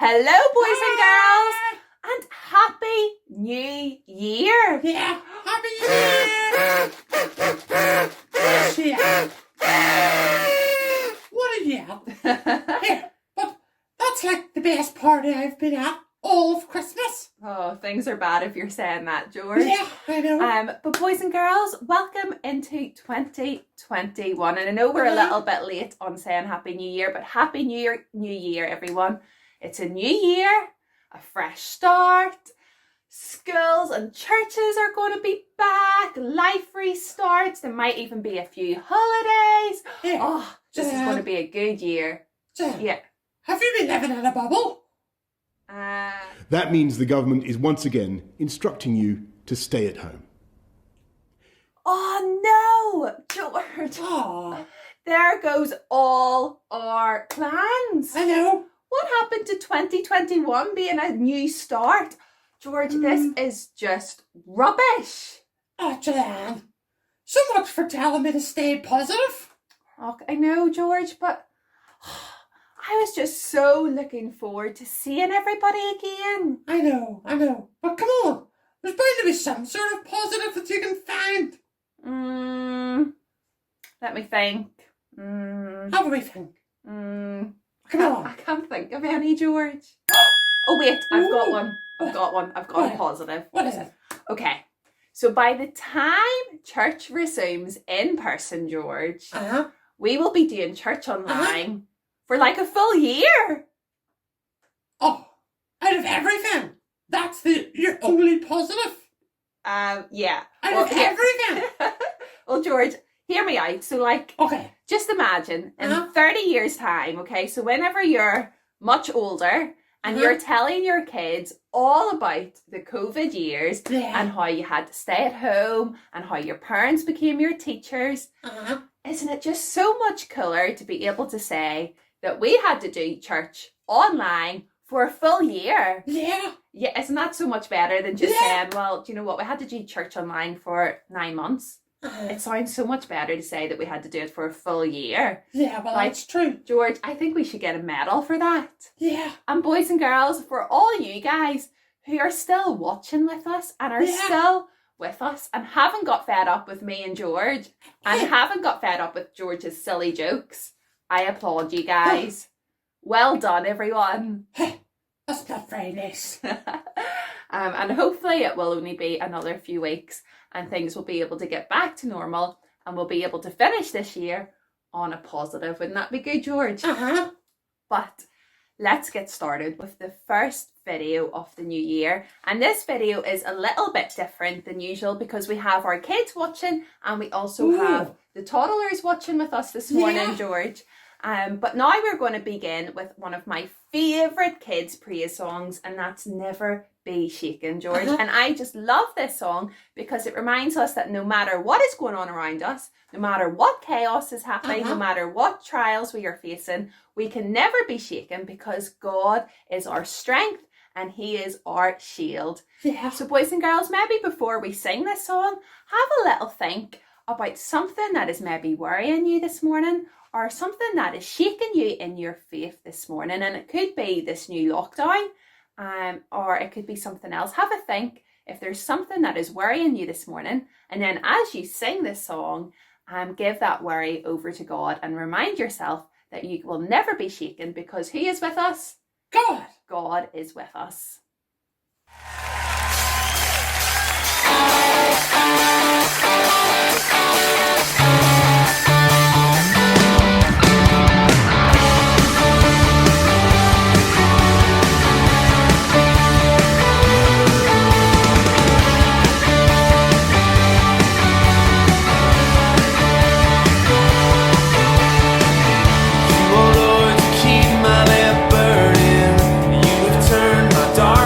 Hello, boys and girls, and Happy New Year! Yeah, Happy New Year! What a yell! Here, but that's like the best party I've been at all of Christmas. Oh, things are bad if you're saying that, George. Yeah, I know. But boys and girls, welcome into 2021. And I know we're a little bit late on saying Happy New Year, but Happy New Year, everyone. It's a new year, a fresh start. Schools and churches are going to be back. Life restarts. There might even be a few holidays. Yeah. Oh, this is going to be a good year. Yeah. Have you been living in a bubble? That means the government is once again instructing you to stay at home. Oh no, George. Oh, There goes all our plans. I know. What happened to 2021 being a new start? George, this is just rubbish. Oh, Joanne. So much for telling me to stay positive. Oh, I know, George, but I was just so looking forward to seeing everybody again. I know. But come on. There's bound to be some sort of positive that you can find. Let me think. Have we think? Come on. I can't think of any, George. Oh wait, I've got one. I've got a positive. What is it? Okay. So by the time church resumes in person, George, we will be doing church online for like a full year. Oh, out of everything, that's your only positive. Yeah. Out of everything. Well, George, hear me out. So Okay. just imagine in 30 years' time, okay? So whenever you're much older and you're telling your kids all about the COVID years and how you had to stay at home and how your parents became your teachers, isn't it just so much cooler to be able to say that we had to do church online for a full year? Yeah. Yeah, isn't that so much better than just saying, well, do you know what, we had to do church online for 9 months? It sounds so much better to say that we had to do it for a full year. Yeah, well, that's true. George, I think we should get a medal for that. Yeah. And boys and girls, for all you guys who are still watching with us and are still with us and haven't got fed up with me and George and haven't got fed up with George's silly jokes, I applaud you guys. Well done, everyone. That's not very nice. And hopefully it will only be another few weeks and things will be able to get back to normal and we'll be able to finish this year on a positive. Wouldn't that be good, George? But let's get started with the first video of the new year. And this video is a little bit different than usual because we have our kids watching and we also have the toddlers watching with us this morning, George. But now we're going to begin with one of my favourite kids' praise songs, and that's Never Be Shaken, George. And I just love this song because it reminds us that no matter what is going on around us, no matter what chaos is happening, no matter what trials we are facing, we can never be shaken because God is our strength and He is our shield. Yeah. So boys and girls, maybe before we sing this song, have a little think about something that is maybe worrying you this morning, or something that is shaking you in your faith this morning. And it could be this new lockdown, or it could be something else. Have a think if there's something that is worrying you this morning. And then as you sing this song, give that worry over to God and remind yourself that you will never be shaken because He is with us. God. God is with us. Dark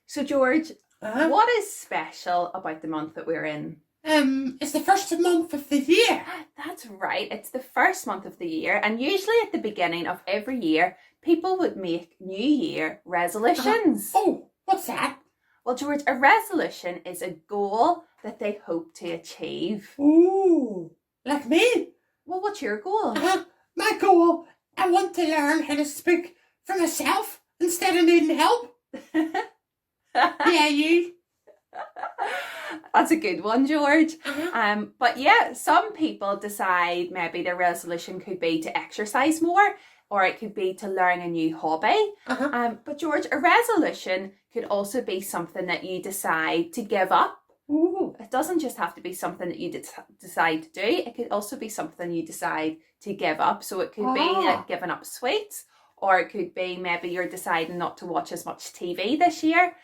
So, George, Uh-huh. what is special about the month that we're in? It's the first month of the year. That's right. It's the first month of the year, and usually at the beginning of every year, people would make New Year resolutions. Oh, what's that? Well, George, a resolution is a goal that they hope to achieve. Ooh, like me? Well, what's your goal? My goal, I want to learn how to speak for myself instead of needing help. Yeah, you. That's a good one, George. Uh-huh. But yeah, some people decide maybe their resolution could be to exercise more, or it could be to learn a new hobby. Uh-huh. But George, a resolution could also be something that you decide to give up. Ooh. It doesn't just have to be something that you decide to do. It could also be something you decide to give up. So it could be like giving up sweets, or it could be maybe you're deciding not to watch as much TV this year.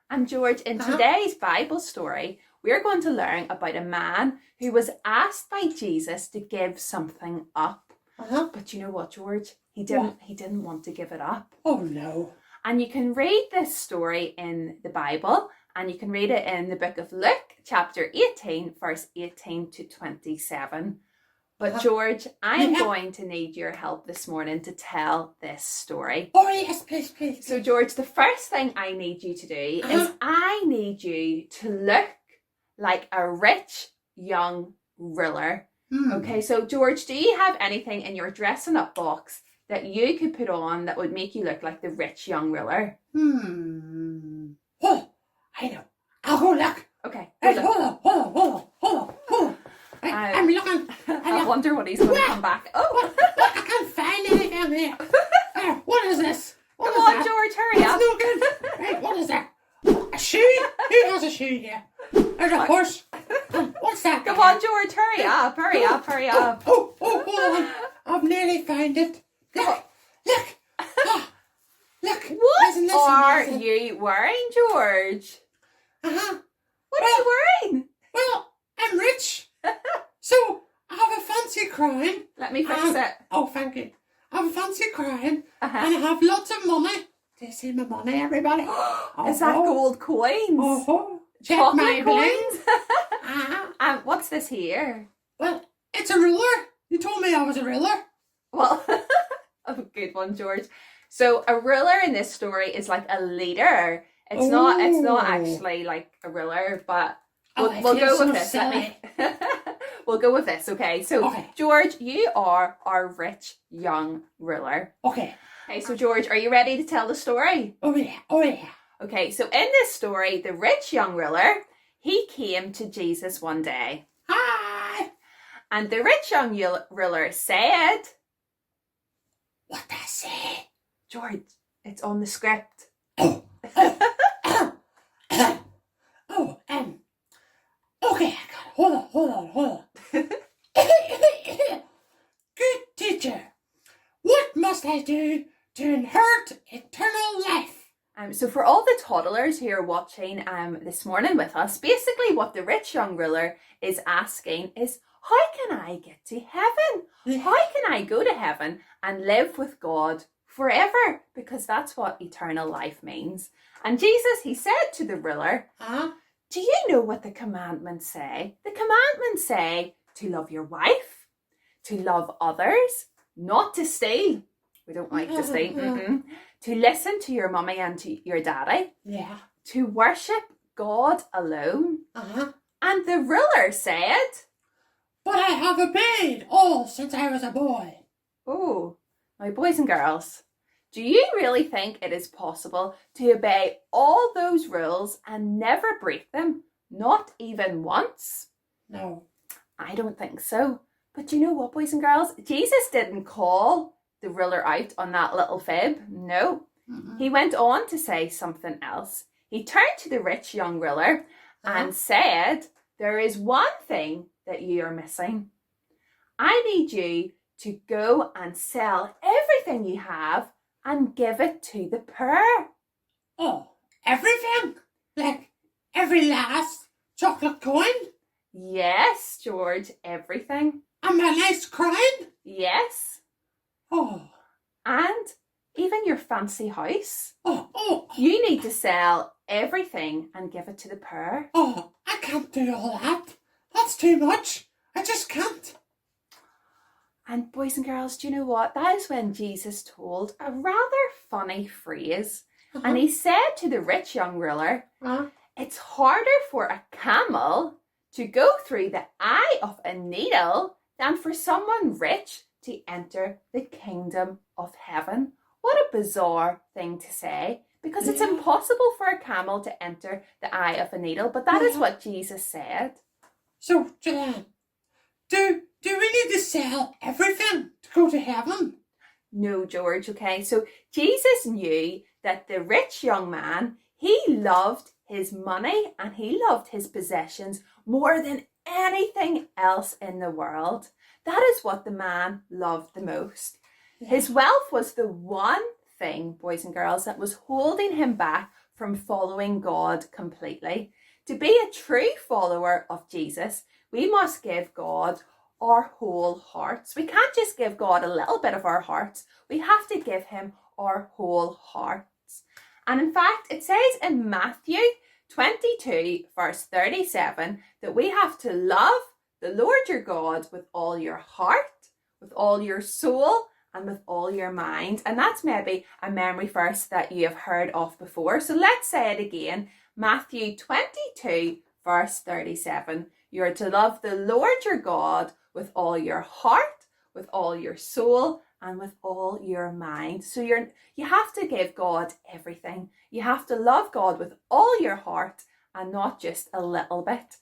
And George, in today's Bible story, we're going to learn about a man who was asked by Jesus to give something up. But you know what, George? He didn't want to give it up. Oh, no. And you can read this story in the Bible, and you can read it in the book of Luke, chapter 18, verse 18 to 27. But George, I'm going to need your help this morning to tell this story. Oh, yes, please, please. So, George, the first thing I need you to do is I need you to look like a rich young ruler. Okay, so George, do you have anything in your dressing up box that you could put on that would make you look like the rich young ruler? Oh, I know. I'll go look. Okay. Hey, hold on. I'm looking. I wonder what he's going to come back. Oh, I can't find anything here. What is this? Come on, George, hurry up. It's no good. Right, what is that? A shoe? Who has a shoe here? There's a horse. What's that? Come on, George, hurry up, hurry up, hurry up. Oh, hold on. I've nearly found it. Look. Look. What Isn't this are amazing? you wearing, George? What are you wearing? Well, I'm rich. So, I have a fancy crown. Let me fix it. Oh, thank you. I have a fancy crown. And I Uh-huh. have lots of money. Do you see my money, everybody? Is that gold coins? Oh, check Chocolate my bling. coins? What's this here? Well, it's a ruler. You told me I was a ruler. Well, a good one, George. So a ruler in this story is like a leader. It's not actually like a ruler, but we'll go with this. We'll go with this, okay? So, George, you are our rich young ruler. Okay. Okay, so George, are you ready to tell the story? Oh, yeah. Okay, so in this story, the rich young ruler, he came to Jesus one day. Hi. And the rich young ruler said... What did I say? George, it's on the script. Okay, I got it. Hold on. Good teacher, what must I do to inherit eternal life? So for all the toddlers who are watching this morning with us, basically what the rich young ruler is asking is, how can I get to heaven? How can I go to heaven and live with God forever? Because that's what eternal life means. And Jesus, he said to the ruler, do you know what the commandments say? The commandments say to love your wife, to love others, not to steal. We don't like to steal. To listen to your mummy and to your daddy. Yeah. To worship God alone. And the ruler said... But I have obeyed all since I was a boy. Oh, now boys and girls, do you really think it is possible to obey all those rules and never break them? Not even once? No. I don't think so. But you know what, boys and girls? Jesus didn't call the ruler out on that little fib. No. He went on to say something else. He turned to the rich young ruler and said, there is one thing that you are missing. I need you to go and sell everything you have and give it to the poor. Oh, everything? Like every last chocolate coin? Yes, George, everything. And my nice crown? Yes. Oh. And even your fancy house. Oh, You need to sell everything and give it to the poor. oh, I can't do all that. That's too much. I just can't. And boys and girls, do you know what? That is when Jesus told a rather funny phrase. And he said to the rich young ruler, it's harder for a camel to go through the eye of a needle than for someone rich to enter the kingdom of heaven. What a bizarre thing to say, because it's impossible for a camel to enter the eye of a needle, but that is what Jesus said. So, Joanne, do we need to sell everything to go to heaven? No, George, okay? So Jesus knew that the rich young man, he loved his money and he loved his possessions more than anything else in the world. That is what the man loved the most. His wealth was the one thing, boys and girls, that was holding him back from following God completely. To be a true follower of Jesus, we must give God our whole hearts. We can't just give God a little bit of our hearts. We have to give him our whole hearts. And in fact, it says in Matthew 22, verse 37, that we have to love the Lord your God with all your heart, with all your soul, and with all your mind. And that's maybe a memory verse that you have heard of before. So let's say it again. Matthew 22, verse 37. You are to love the Lord your God with all your heart, with all your soul, and with all your mind. So you have to give God everything. You have to love God with all your heart and not just a little bit.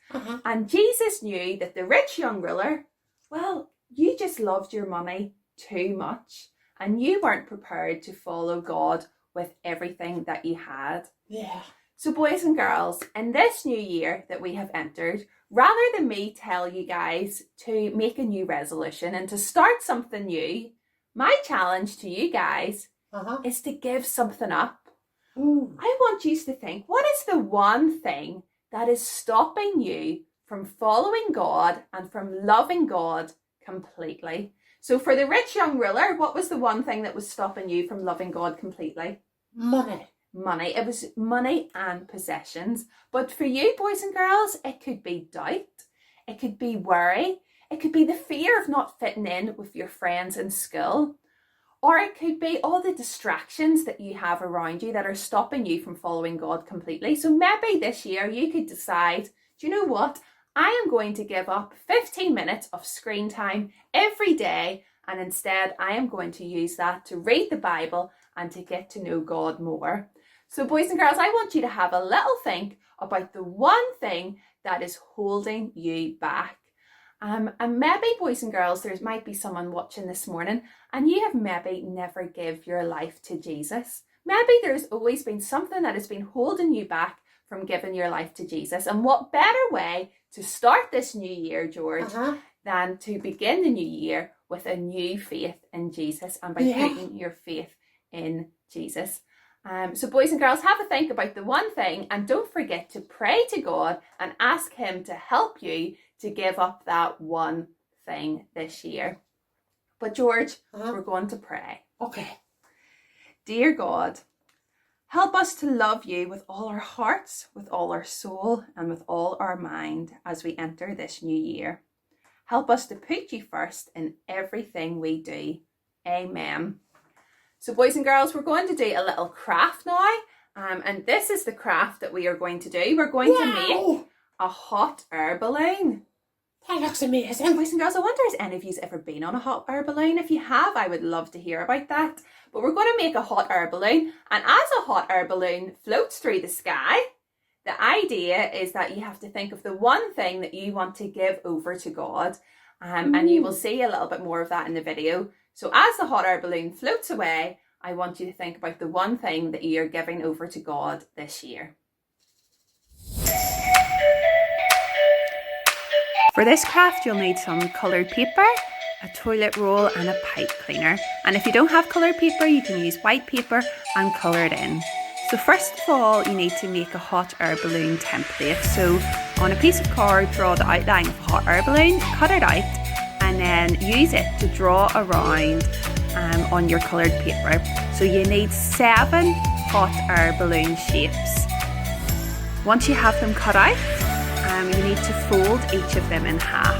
And Jesus knew that the rich young ruler, well, you just loved your money too much and you weren't prepared to follow God with everything that you had. Yeah. So boys and girls, in this new year that we have entered, rather than me tell you guys to make a new resolution and to start something new, my challenge to you guys is to give something up. Ooh. I want you to think, what is the one thing that is stopping you from following God and from loving God completely? So for the rich young ruler, what was the one thing that was stopping you from loving God completely? Money. Money. It was money and possessions. But for you, boys and girls, it could be doubt. It could be worry. It could be the fear of not fitting in with your friends in school. Or it could be all the distractions that you have around you that are stopping you from following God completely. So maybe this year you could decide, do you know what? I am going to give up 15 minutes of screen time every day, and instead I am going to use that to read the Bible and to get to know God more. So boys and girls, I want you to have a little think about the one thing that is holding you back. And maybe, boys and girls, there might be someone watching this morning and you have maybe never give your life to Jesus. Maybe there's always been something that has been holding you back from giving your life to Jesus. And what better way to start this new year, George, than to begin the new year with a new faith in Jesus and by putting your faith in Jesus. So boys and girls, have a think about the one thing and don't forget to pray to God and ask him to help you to give up that one thing this year. But George, we're going to pray. Okay. Dear God, help us to love you with all our hearts, with all our soul, and with all our mind as we enter this new year. Help us to put you first in everything we do. Amen. So boys and girls, we're going to do a little craft now. And this is the craft that we are going to do. We're going to make a hot air balloon. That looks amazing. Boys and girls, I wonder if any of you's ever been on a hot air balloon. If you have, I would love to hear about that. But we're going to make a hot air balloon. And as a hot air balloon floats through the sky, the idea is that you have to think of the one thing that you want to give over to God. And you will see a little bit more of that in the video. So as the hot air balloon floats away, I want you to think about the one thing that you're giving over to God this year. For this craft, you'll need some coloured paper, a toilet roll and a pipe cleaner. And if you don't have coloured paper, you can use white paper and colour it in. So first of all, you need to make a hot air balloon template. So on a piece of card, draw the outline of a hot air balloon, cut it out, and then use it to draw around on your coloured paper. So you need 7 hot air balloon shapes. Once you have them cut out, you need to fold each of them in half.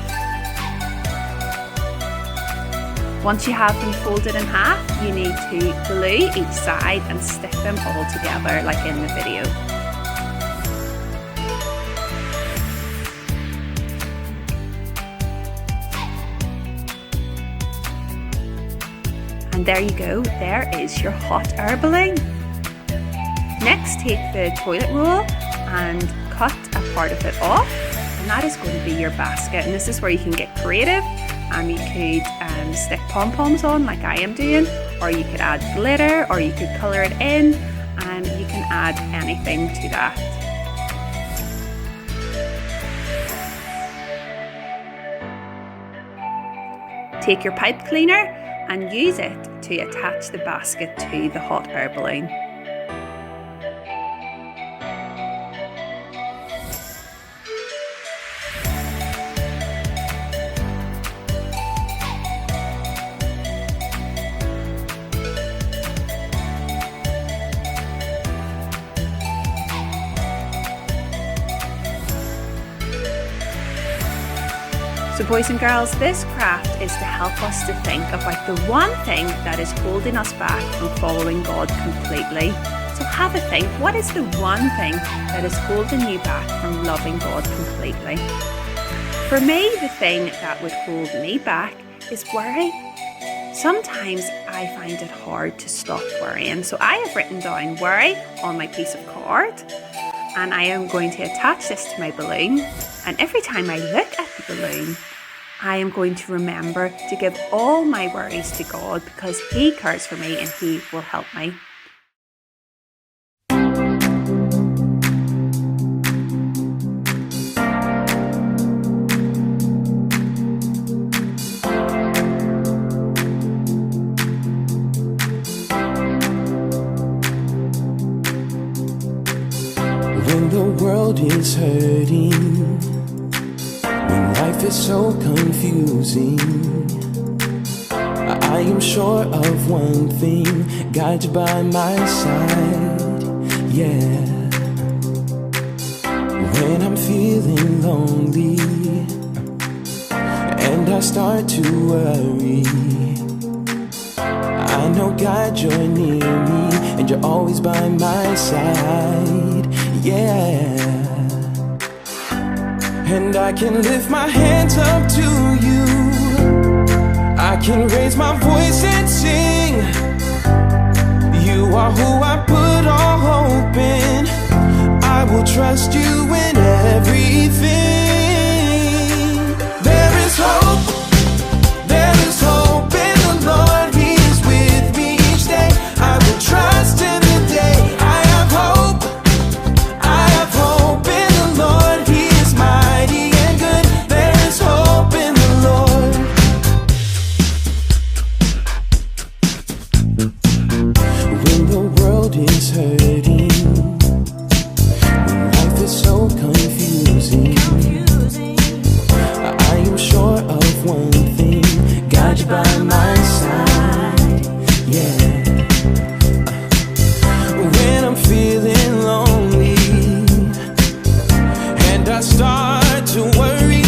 Once you have them folded in half, you need to glue each side and stick them all together like in the video. And there you go, there is your hot air balloon. Next, take the toilet roll and cut a part of it off, and that is going to be your basket. And this is where you can get creative. You could stick pom-poms on like I am doing, or you could add glitter, or you could colour it in, and you can add anything to that. Take your pipe cleaner and use it to attach the basket to the hot air balloon. So boys and girls, this craft is to help us to think about the one thing that is holding us back from following God completely. So have a think, what is the one thing that is holding you back from loving God completely? For me, the thing that would hold me back is worry. Sometimes I find it hard to stop worrying. So I have written down worry on my piece of card, and I am going to attach this to my balloon. And every time I look at the balloon, I am going to remember to give all my worries to God, because He cares for me and He will help me. When the world is hurting, when life is so confusing, I am sure of one thing, God, you're by my side, yeah. When I'm feeling lonely and I start to worry, I know, God, you're near me and you're always by my side, yeah. And I can lift my hands up to you, I can raise my voice and sing. You are who I put all hope in, I will trust you in everything. There is hope, there is hope in the Lord, He is with me each day. I will trust in the day. I have hope, I have hope in the Lord, He is mighty and good. There is hope in the Lord. When the world is hurting, when life is so confusing, I am sure of one thing, God, you're by my side, yeah. When I'm feeling lonely and I start to worry,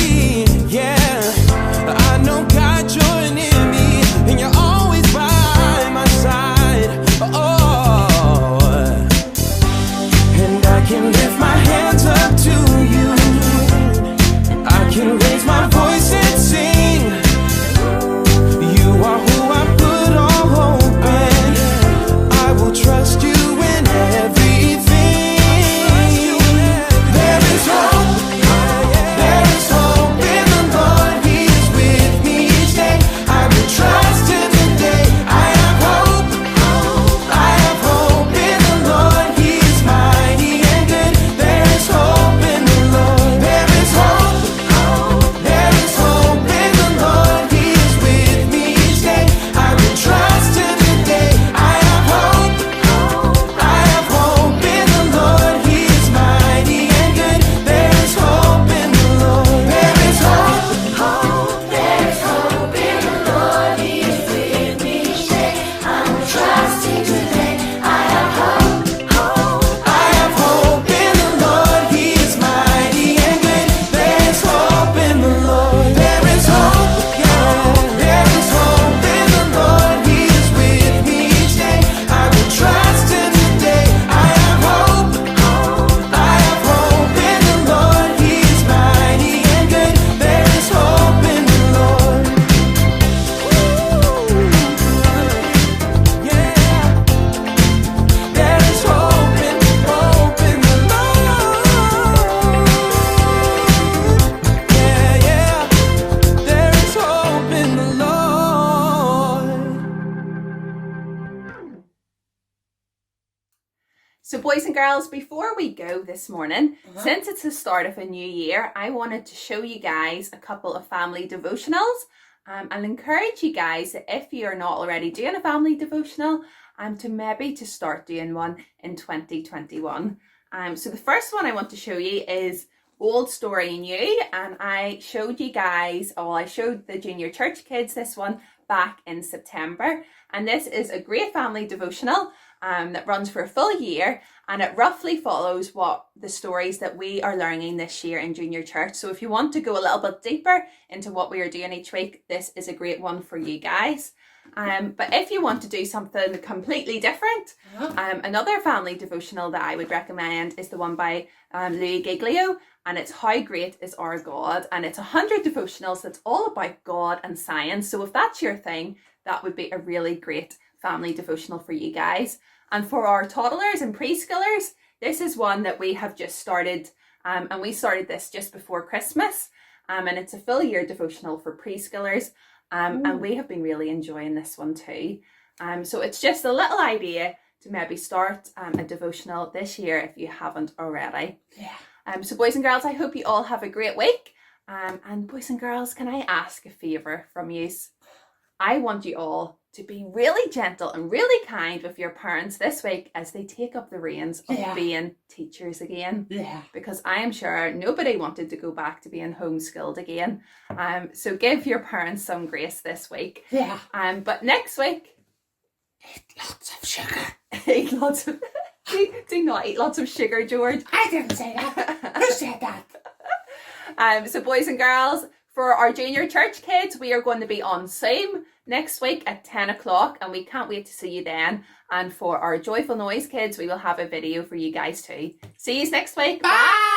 yeah, I know, God, you're near me and you're always by my side, oh. And I can lift my hands up to you, I can raise my voice and sing. You are who I put all hope in, I will trust you in everything. There is hope, there is hope in the Lord, He is with me each day. I will trust in the day. I have hope, I have hope in the Lord, He is mighty and good. and girls, before we go this morning, since it's the start of a new year, I wanted to show you guys a couple of family devotionals and encourage you guys that if you're not already doing a family devotional, to start doing one in 2021. So the first one I want to show you is Old Story New, and I showed the junior church kids this one back in September, and this is a great family devotional that runs for a full year, and it roughly follows what the stories that we are learning this year in junior church. So if you want to go a little bit deeper into what we are doing each week, this is a great one for you guys. But if you want to do something completely different, another family devotional that I would recommend is the one by Louis Giglio, and it's How Great Is Our God, and it's 100 devotionals that's all about God and science. So if that's your thing, that would be a really great family devotional for you guys. And for our toddlers and preschoolers, this is one that we have just started, and we started this just before Christmas, and it's a full year devotional for preschoolers. And we have been really enjoying this one too. So it's just a little idea to maybe start a devotional this year if you haven't already. Yeah. So boys and girls, I hope you all have a great week. And boys and girls, can I ask a favour from you? I want you all to be really gentle and really kind with your parents this week as they take up the reins of being teachers again. Yeah. Because I am sure nobody wanted to go back to being homeschooled again. So give your parents some grace this week. Yeah. But next week, Eat lots of sugar. eat lots of... do not eat lots of sugar, George. I didn't say that. Who said that? So boys and girls, for our junior church kids, we are going to be on Zoom next week at 10 o'clock, and we can't wait to see you then. And for our Joyful Noise kids, we will have a video for you guys too. See you next week. Bye.